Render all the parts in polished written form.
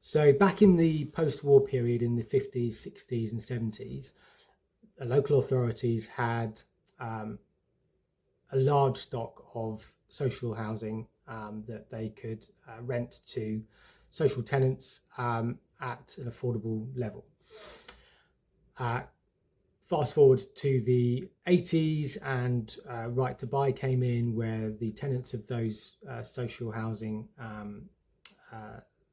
So back in the post-war period in the 50s, 60s and 70s, local authorities had a large stock of social housing that they could rent to social tenants at an affordable level. Fast forward to the 80s and Right to Buy came in, where the tenants of those social housing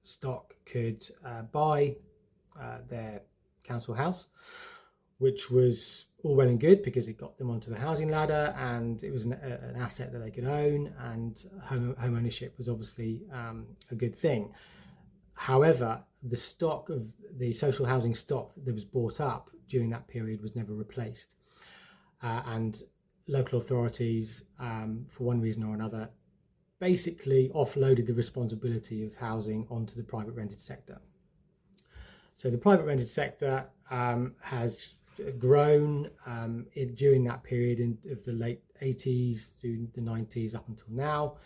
stock could buy their council house, which was all well and good because it got them onto the housing ladder and it was an asset that they could own, and home ownership was obviously a good thing. However, the stock of the social housing stock that was bought up during that period was never replaced. And local authorities, for one reason or another, basically offloaded the responsibility of housing onto the private rented sector. So the private rented sector has grown during that period of the late 80s through the 90s up until now.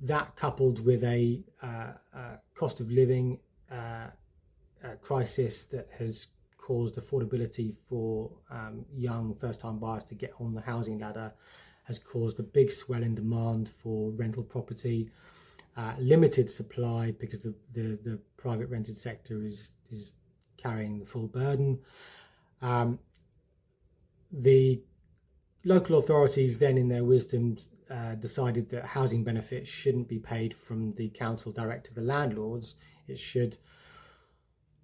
That coupled with a cost of living crisis that has caused affordability for young first-time buyers to get on the housing ladder has caused a big swell in demand for rental property, limited supply because the private rented sector is carrying the full burden. The local authorities then, in their wisdom, decided that housing benefits shouldn't be paid from the council direct to the landlords. It should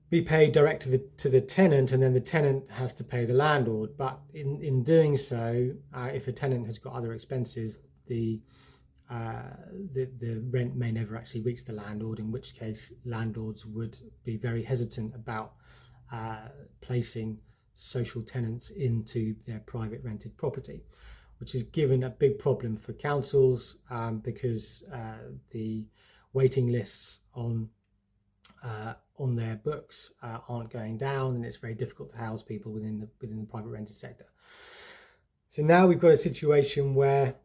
be paid direct to the tenant, and then the tenant has to pay the landlord. But in doing so, if a tenant has got other expenses, the rent may never actually reach the landlord, in which case landlords would be very hesitant about placing social tenants into their private rented property, which has given a big problem for councils because the waiting lists on their books aren't going down, and it's very difficult to house people within the private rented sector. So now we've got a situation where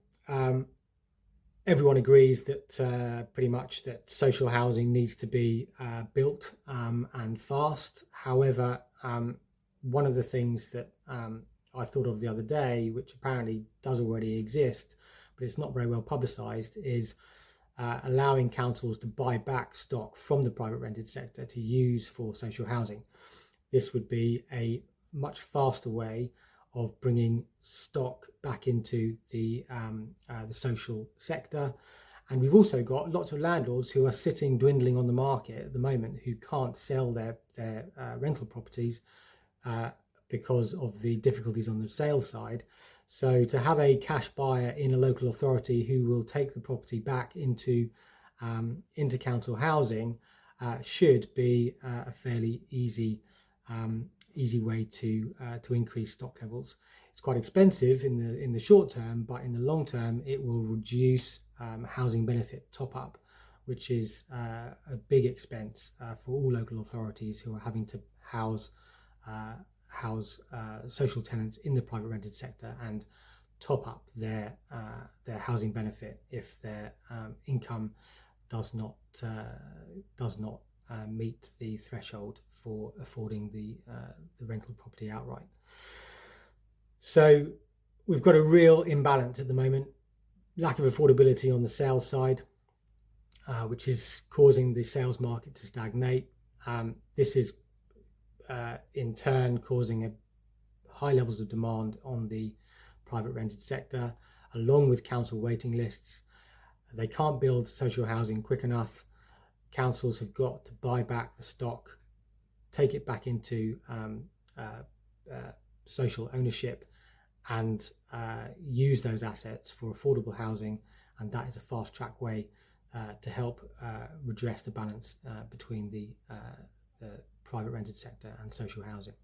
everyone agrees that pretty much that social housing needs to be built and fast. However, one of the things that I thought of the other day, which apparently does already exist, but it's not very well publicised, is allowing councils to buy back stock from the private rented sector to use for social housing. This would be a much faster way of bringing stock back into the social sector. And we've also got lots of landlords who are sitting dwindling on the market at the moment, who can't sell their rental properties because of the difficulties on the sales side. So to have a cash buyer in a local authority who will take the property back into council housing should be a fairly easy way to increase stock levels. It's quite expensive in the short term, but in the long term it will reduce housing benefit top up, which is a big expense for all local authorities who are having to house social tenants in the private rented sector and top up their housing benefit if their income does not meet the threshold for affording the rental property outright. So we've got a real imbalance at the moment, lack of affordability on the sales side, which is causing the sales market to stagnate. This is in turn causing high levels of demand on the private rented sector, along with council waiting lists. They can't build social housing quick enough. Councils have got to buy back the stock, take it back into social ownership, and use those assets for affordable housing. And that is a fast track way to help redress the balance between the private rented sector and social housing.